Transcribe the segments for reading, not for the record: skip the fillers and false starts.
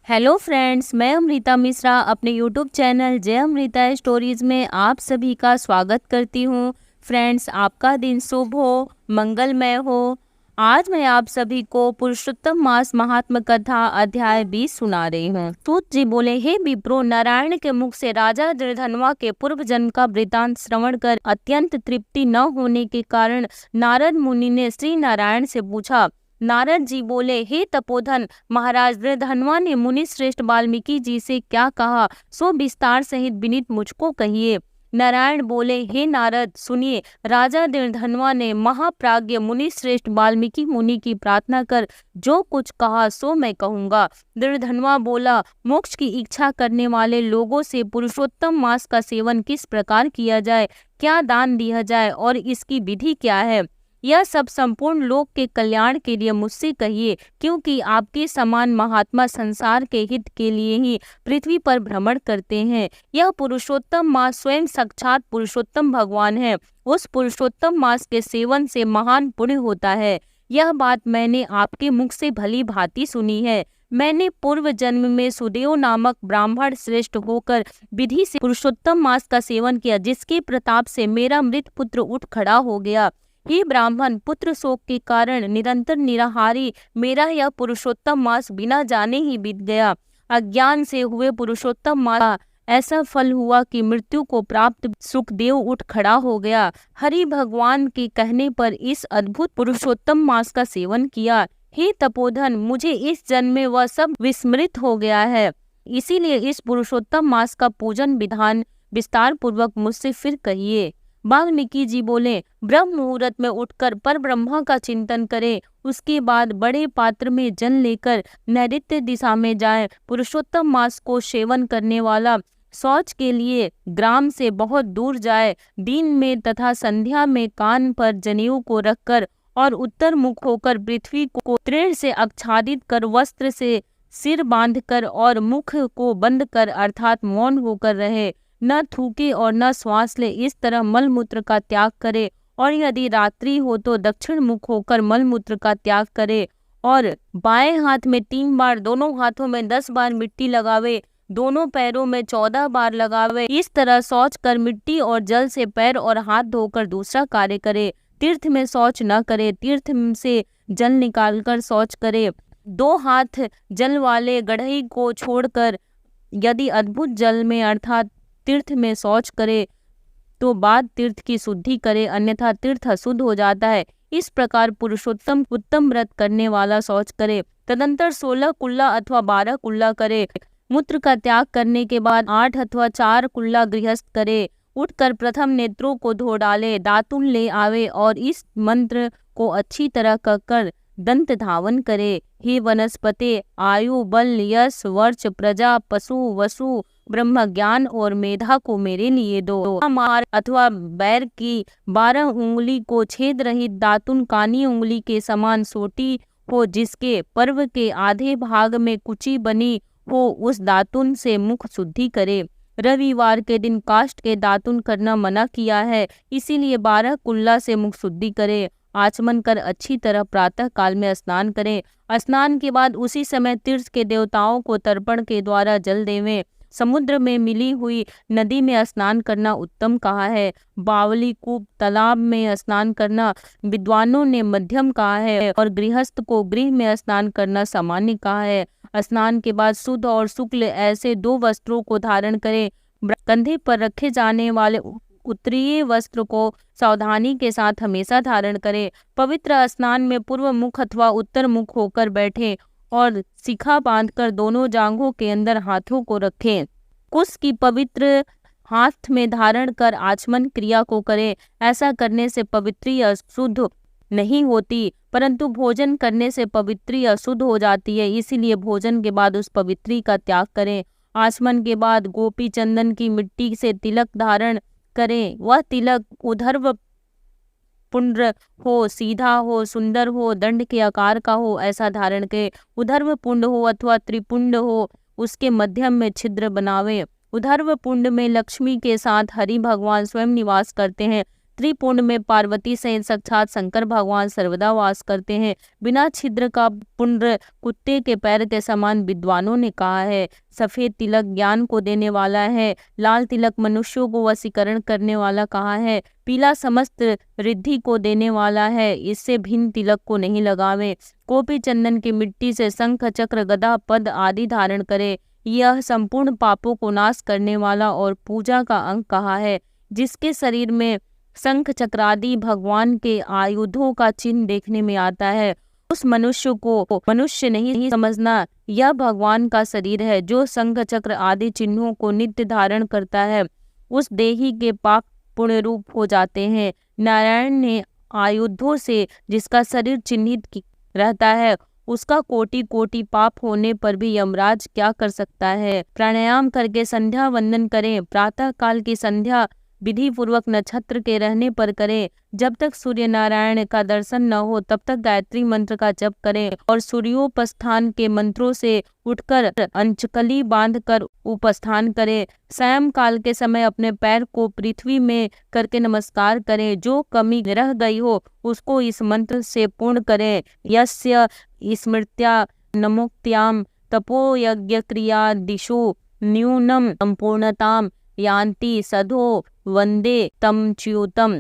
Hello friends, मैं अमृता मिश्रा अपने YouTube channel जय अमृता स्टोरीज में आप सभी का स्वागत करती हूँ। फ्रेंड्स, आपका दिन शुभ हो, मंगलमय हो। आज मैं आप सभी को पुरुषोत्तम मास महात्म कथा अध्याय 20 सुना रही हूँ। सूत जी बोले, हे विप्रो, नारायण के मुख से राजा दृढ़धनवा के पूर्व जन्म का वृतांत श्रवण कर अत्यंत तृप्ति न होने के कारण नारद मुनि ने श्री नारायण से पूछा। नारद जी बोले, हे तपोधन महाराज, दृढ़धनवा ने मुनि श्रेष्ठ वाल्मीकि जी से क्या कहा, सो विस्तार सहित विनीत मुझको कहिए। नारायण बोले, हे नारद सुनिए। राजा दृढ़धनवा ने महाप्राज्ञ मुनि श्रेष्ठ वाल्मीकि मुनि की प्रार्थना कर जो कुछ कहा सो मैं कहूँगा। दृढ़धनवा बोला, मोक्ष की इच्छा करने वाले लोगों से पुरुषोत्तम मास का सेवन किस प्रकार किया जाए, क्या दान दिया जाए और इसकी विधि क्या है, यह सब संपूर्ण लोक के कल्याण के लिए मुझसे कहिए, क्योंकि आपके समान महात्मा संसार के हित के लिए ही पृथ्वी पर भ्रमण करते हैं। यह पुरुषोत्तम मास स्वयं साक्षात पुरुषोत्तम भगवान है। उस पुरुषोत्तम मास के सेवन से महान पुण्य होता है। यह बात मैंने आपके मुख से भली भांति सुनी है। मैंने पूर्व जन्म में सुदेव नामक ब्राह्मण श्रेष्ठ होकर विधि से पुरुषोत्तम मास का सेवन किया, जिसके प्रताप से मेरा मृत पुत्र उठ खड़ा हो गया। हे ब्राह्मण, पुत्र शोक के कारण निरंतर निराहारी मेरा यह पुरुषोत्तम मास बिना जाने ही बीत गया। अज्ञान से हुए पुरुषोत्तम मास का ऐसा फल हुआ कि मृत्यु को प्राप्त सुखदेव उठ खड़ा हो गया। हरि भगवान के कहने पर इस अद्भुत पुरुषोत्तम मास का सेवन किया। हे तपोधन, मुझे इस जन्म में वह सब विस्मृत हो गया है, इसीलिए इस पुरुषोत्तम मास का पूजन विधान विस्तार पूर्वक मुझसे फिर कहिए। वाल्मीकि जी बोले, ब्रह्म मुहूर्त में उठकर पर ब्रह्मा का चिंतन करें, उसके बाद बड़े पात्र में जल लेकर नैऋत्य दिशा में जाएं। पुरुषोत्तम मास को सेवन करने वाला शौच के लिए ग्राम से बहुत दूर जाए। दिन में तथा संध्या में कान पर जनेऊ को रखकर और उत्तर मुख होकर पृथ्वी को तृण से आच्छादित कर वस्त्र से सिर बांधकर और मुख को बंद कर अर्थात मौन होकर रहे। न थूके और न श्वास ले, इस तरह मलमूत्र का त्याग करे। और यदि रात्रि हो तो दक्षिण मुख होकर मलमूत्र का त्याग करे और बाएं हाथ में 3 बार, दोनों हाथों में 10 बार मिट्टी लगावे, दोनों पैरों में 14 बार लगावे। इस तरह शौच कर मिट्टी और जल से पैर और हाथ धोकर दूसरा कार्य करे। तीर्थ में शौच न करे, तीर्थ से जल निकालकर शौच करे। 2 हाथ जल वाले गढ़ई को छोड़कर यदि अद्भुत जल में अर्थात तीर्थ में शौच करे तो बाद तीर्थ की शुद्धि करे, अन्यथा तीर्थ अशुद्ध हो जाता है। इस प्रकार पुरुषोत्तम उत्तम व्रत करने वाला शौच करे। तदंतर 16 कुल्ला अथवा 12 कुल्ला करे। मूत्र का त्याग करने के बाद 8 अथवा 4 कुल्ला गृहस्थ करे। उठकर प्रथम नेत्रों को धो डाले, दातुन ले आवे और इस मंत्र को अच्छी तरह कहकर दंत धावन करे। हे वनस्पते, आयु, बल, यश, वर्च, प्रजा, पशु, वसु, ब्रह्म ज्ञान और मेधा को मेरे लिए दो। मार अथवा बैर की 12 उंगली को छेद रहित दातुन कानी उंगली के समान सोटी हो, जिसके पर्व के आधे भाग में कुची बनी हो, उस दातुन से मुख शुद्धि करे। रविवार के दिन काष्ठ के दातुन करना मना किया है, इसीलिए 12 कुल्ला से मुख शुद्धि करे। आचमन कर अच्छी तरह प्रातः काल में स्नान करें। स्नान के बाद उसी समय तीर्थ के देवताओं को तर्पण के द्वारा जल देवें। समुद्र में मिली हुई नदी में स्नान करना उत्तम कहा है। बावली, कूप, तालाब में स्नान करना विद्वानों ने मध्यम कहा है और गृहस्थ को गृह में स्नान करना सामान्य कहा है। स्नान के बाद शुद्ध और शुक्ल ऐसे 2 वस्त्रों को धारण करें। कंधे पर रखे जाने वाले उत्तरीय वस्त्र को सावधानी के साथ हमेशा धारण करें। पवित्र स्नान में पूर्व मुख अथवा उत्तर मुख होकर बैठें और शिखा बांधकर दोनों जांघों के अंदर हाथों को रखें। कुश की पवित्र हाथ में धारण कर आचमन क्रिया को करें। ऐसा करने से पवित्री अशुद्ध नहीं होती, परंतु भोजन करने से पवित्री अशुद्ध हो जाती है, इसीलिए भोजन के बाद उस पवित्री का त्याग करें। आचमन के बाद गोपी चंदन की मिट्टी से तिलक धारण करें। वह तिलक ऊर्ध्व पुंड्र हो, सीधा हो, सुंदर हो, दंड के आकार का हो, ऐसा धारण करें। ऊर्ध्व पुंड हो अथवा त्रिपुंड हो, उसके मध्यम में छिद्र बनावे। ऊर्ध्व पुंड में लक्ष्मी के साथ हरि भगवान स्वयं निवास करते हैं। स्त्री पुंड में पार्वती सहित साक्षात शंकर भगवान सर्वदा वास करते हैं। बिना छिद्र का पुंड कुत्ते के पैर के समान विद्वानों ने कहा है। सफेद तिलक ज्ञान को देने वाला है। लाल तिलक मनुष्यों को वशीकरण करने वाला कहा है। पीला समस्त रिद्धि को देने वाला है। इससे भिन्न तिलक को नहीं लगावे। कोपी चंदन की मिट्टी से शंख चक्र गदा पद आदि धारण करे। यह संपूर्ण पापों को नाश करने वाला और पूजा का अंग कहा है। जिसके शरीर में शंख चक्रादि भगवान के आयुधों का चिन्ह देखने में आता है, उस मनुष्य को मनुष्य नहीं समझना। यह भगवान का शरीर है। जो शंख चक्र आदि चिन्हों को नित्य धारण करता है, उस देही के पाप पुण्य रूप हो जाते हैं। नारायण ने आयुधों से जिसका शरीर चिन्हित रहता है, उसका कोटि कोटि पाप होने पर भी यमराज क्या कर सकता है। प्राणायाम करके संध्या वंदन करें। प्रातः काल की संध्या विधि पूर्वक नक्षत्र के रहने पर करें। जब तक सूर्य नारायण का दर्शन न हो तब तक गायत्री मंत्र का जप करें और सूर्योपस्थान के मंत्रों से उठकर अंचकली बांधकर उपस्थान करें। सायं काल के समय अपने पैर को पृथ्वी में करके नमस्कार करें। जो कमी रह गई हो उसको इस मंत्र से पूर्ण करें। यस्य स्मृत्या नमोक्त्याम तपो यज्ञ क्रिया दिशु न्यूनम संपूर्णताम यान्ति सधो वंदे तम च्युतम।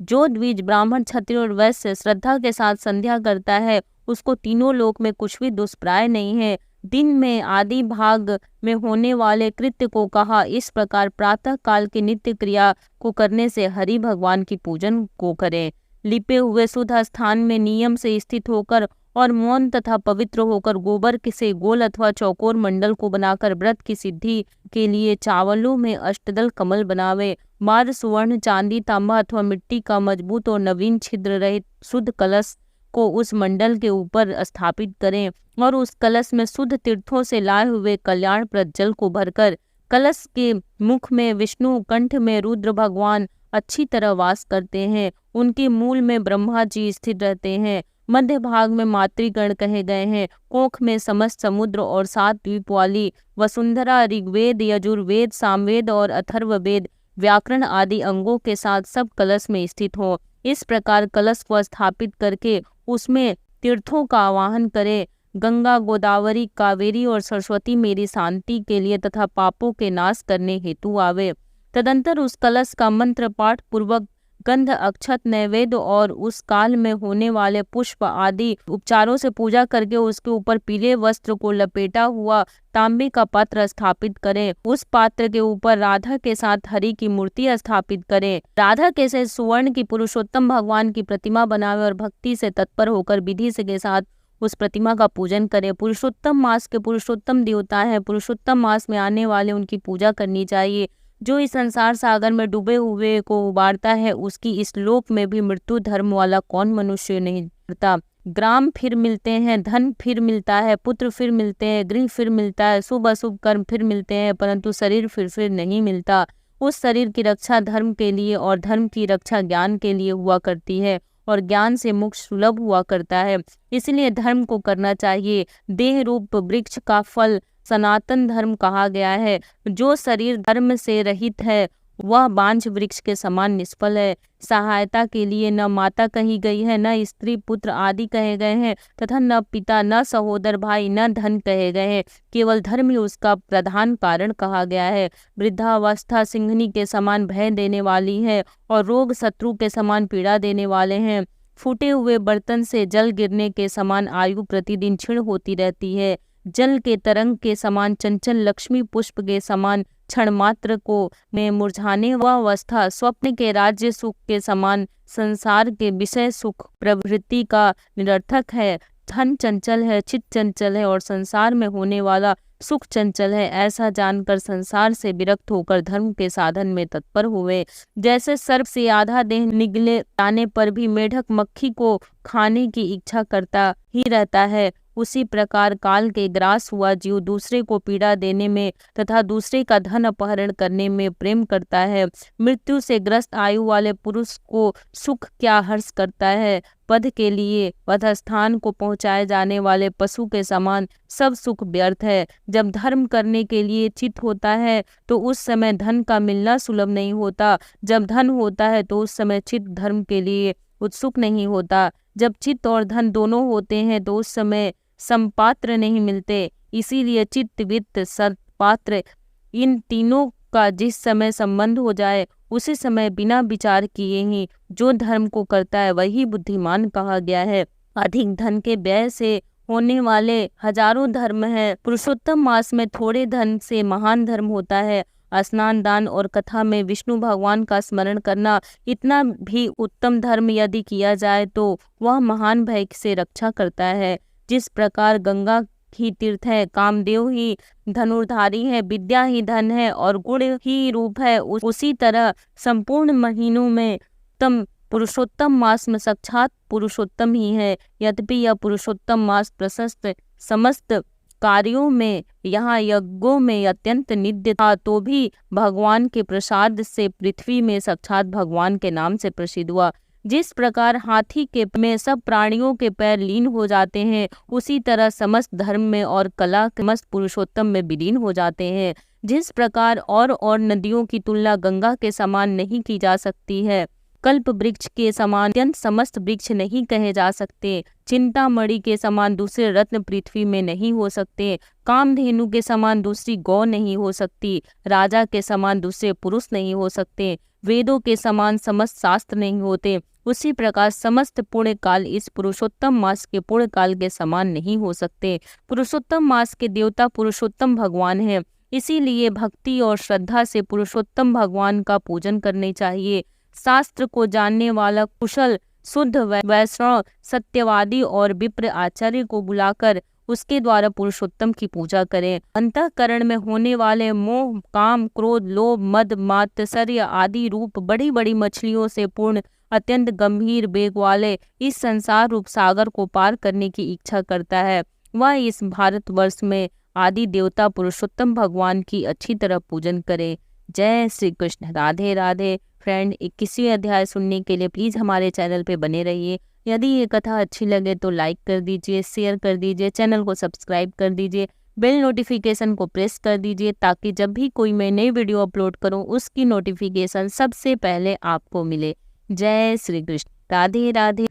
जो द्विज ब्राह्मण क्षत्रिय और वैश्य श्रद्धा के साथ संध्या करता है, उसको तीनों लोक में कुछ भी दुष्प्राय नहीं है। दिन में आदि भाग में होने वाले कृत्य को कहा। इस प्रकार प्रातः काल की नित्य क्रिया को करने से हरि भगवान की पूजन को करें। लिपे हुए शुद्ध स्थान में नियम से स्थित होकर और मौन तथा पवित्र होकर गोबर से गोल अथवा चौकोर मंडल को बनाकर व्रत की सिद्धि के लिए चावलों में अष्टदल कमल बनावे। मार सुवर्ण चांदी तांबा अथवा मिट्टी का मजबूत और नवीन छिद्र रहित शुद्ध कलश को उस मंडल के ऊपर स्थापित करें और उस कलश में शुद्ध तीर्थों से लाए हुए कल्याणप्रद जल को भरकर कलश के मुख में विष्णु, कंठ में रुद्र भगवान अच्छी तरह वास करते हैं। उनके मूल में ब्रह्मा जी स्थित रहते हैं। मध्य भाग में मातृगण कहे गए हैं। कोख में समस्त समुद्र और 7 द्वीप वाली वसुंधरा ऋग्वेद, यजुर्वेद, सामवेद और अथर्ववेद व्याकरण आदि अंगों के साथ सब कलश में स्थित हो। इस प्रकार कलश को स्थापित करके उसमें तीर्थों का आवाहन करें। गंगा, गोदावरी, कावेरी और सरस्वती मेरी शांति के लिए तथा पापों के नाश करने हेतु आवे। तदंतर उस कलश का मंत्र पाठ पूर्वक गंध, अक्षत, नैवेद्य और उस काल में होने वाले पुष्प आदि उपचारों से पूजा करके उसके ऊपर पीले वस्त्र को लपेटा हुआ तांबे का पात्र स्थापित करें। उस पात्र के ऊपर राधा के साथ हरि की मूर्ति स्थापित करें। राधा के साथ सुवर्ण की पुरुषोत्तम भगवान की प्रतिमा बनावे और भक्ति से तत्पर होकर विधि से के साथ उस प्रतिमा का पूजन करें। पुरुषोत्तम मास के पुरुषोत्तम देवता है। पुरुषोत्तम मास में आने वाले उनकी पूजा करनी चाहिए। जो इस संसार सागर में डूबे हुए को उबारता है, उसकी इस लोक में भी मृत्यु धर्म वाला कौन मनुष्य नहीं करता। ग्राम फिर मिलते हैं, धन फिर मिलता है, पुत्र फिर मिलते हैं, गृह फिर मिलता है, शुभ अशुभ कर्म फिर मिलते हैं, परंतु शरीर फिर नहीं मिलता। उस शरीर की रक्षा धर्म के लिए और धर्म की रक्षा ज्ञान के लिए हुआ करती है और ज्ञान से मोक्ष सुलभ हुआ करता है। इसलिए धर्म को करना चाहिए। देह रूप वृक्ष का फल सनातन धर्म कहा गया है। जो शरीर धर्म से रहित है वह बांझ वृक्ष के समान निष्फल है। सहायता के लिए न माता कही गई है, न स्त्री पुत्र आदि कहे गए हैं तथा न पिता, न सहोदर भाई, न धन कहे गए हैं। केवल धर्म ही उसका प्रधान कारण कहा गया है। वृद्धावस्था सिंहनी के समान भय देने वाली है और रोग शत्रु के समान पीड़ा देने वाले हैं। फूटे हुए बर्तन से जल गिरने के समान आयु प्रतिदिन क्षीण होती रहती है। जल के तरंग के समान चंचल, लक्ष्मी पुष्प के समान क्षण मात्र को में मुरझाने व अवस्था, स्वप्न के राज्य सुख के समान संसार के विषय सुख प्रवृत्ति का निरर्थक है। धन चंचल है, चित्त चंचल है और संसार में होने वाला सुख चंचल है। ऐसा जानकर संसार से विरक्त होकर धर्म के साधन में तत्पर हुए। जैसे सर्प से आधा देह निगले जाने पर भी मेढक मक्खी को खाने की इच्छा करता ही रहता है, उसी प्रकार काल के ग्रास हुआ जीव दूसरे को पीड़ा देने में तथा दूसरे का धन अपहरण करने में प्रेम करता है। मृत्यु से ग्रस्त आयु वाले पुरुष को सुख क्या हर्ष करता है, पद के लिए वधस्थान को पहुँचाए जाने वाले पशु के समान सब सुख व्यर्थ है। जब धर्म करने के लिए चित्त होता है तो उस समय धन का मिलना सुलभ नहीं होता। जब धन होता है तो उस समय चित्त धर्म के लिए उत्सुक नहीं होता। जब चित्त और धन दोनों होते हैं तो उस समय समपात्र नहीं मिलते। इसीलिए चित्त, वित्त, सत्पात्र इन तीनों का जिस समय संबंध हो जाए उसी समय बिना विचार किए ही जो धर्म को करता है वही बुद्धिमान कहा गया है। अधिक धन के व्यय से होने वाले हजारों धर्म हैं। पुरुषोत्तम मास में थोड़े धन से महान धर्म होता है। स्नान, दान और कथा में विष्णु भगवान का स्मरण करना इतना भी उत्तम धर्म यदि किया जाए तो वह महान भय से रक्षा करता है। जिस प्रकार गंगा ही तीर्थ है, कामदेव ही धनुर्धारी है, विद्या ही धन है और गुण ही रूप है, उसी तरह संपूर्ण महीनों में उत्तम पुरुषोत्तम मास में साक्षात पुरुषोत्तम ही है। यद्यपि यह पुरुषोत्तम मास प्रशस्त समस्त कार्यों में, यहाँ यज्ञों में अत्यंत नित्य था तो भी भगवान के प्रसाद से पृथ्वी में साक्षात भगवान के नाम से प्रसिद्ध हुआ। जिस प्रकार हाथी के में सब प्राणियों के पैर लीन हो जाते हैं उसी तरह समस्त धर्म में और कला समस्त पुरुषोत्तम में विलीन हो जाते हैं। जिस प्रकार और नदियों की तुलना गंगा के समान नहीं की जा सकती है, कल्प वृक्ष के समान अत्यंत समस्त वृक्ष नहीं कहे जा सकते, चिंतामणि के समान दूसरे रत्न पृथ्वी में नहीं हो सकते, कामधेनु के समान दूसरी गौ नहीं हो सकती, राजा के समान दूसरे पुरुष नहीं हो सकते, वेदों के समान समस्त शास्त्र नहीं होते, उसी प्रकार समस्त पुण्य काल इस पुरुषोत्तम मास के पुण्य काल के समान नहीं हो सकते। पुरुषोत्तम मास के देवता पुरुषोत्तम भगवान है। इसीलिए भक्ति और श्रद्धा से पुरुषोत्तम भगवान का पूजन करने चाहिए। शास्त्र को जानने वाला कुशल शुद्ध वैष्णव सत्यवादी और विप्र आचार्य को बुलाकर उसके द्वारा पुरुषोत्तम की पूजा करें। अंतःकरण में होने वाले मोह, काम, क्रोध, लोभ, मद, मात्सर्य आदि रूप बड़ी बड़ी मछलियों से पूर्ण अत्यंत गंभीर वेग वाले इस संसार रूप सागर को पार करने की इच्छा करता है, वह इस भारतवर्ष में आदि देवता पुरुषोत्तम भगवान की अच्छी तरह पूजन करे। जय श्री कृष्ण। राधे राधे। फ्रेंड, 21वें अध्याय सुनने के लिए प्लीज़ हमारे चैनल पे बने रहिए। यदि ये कथा अच्छी लगे तो लाइक कर दीजिए, शेयर कर दीजिए, चैनल को सब्सक्राइब कर दीजिए, बेल नोटिफिकेशन को प्रेस कर दीजिए ताकि जब भी कोई मैं नई वीडियो अपलोड करूं उसकी नोटिफिकेशन सबसे पहले आपको मिले। जय श्री कृष्ण। राधे राधे।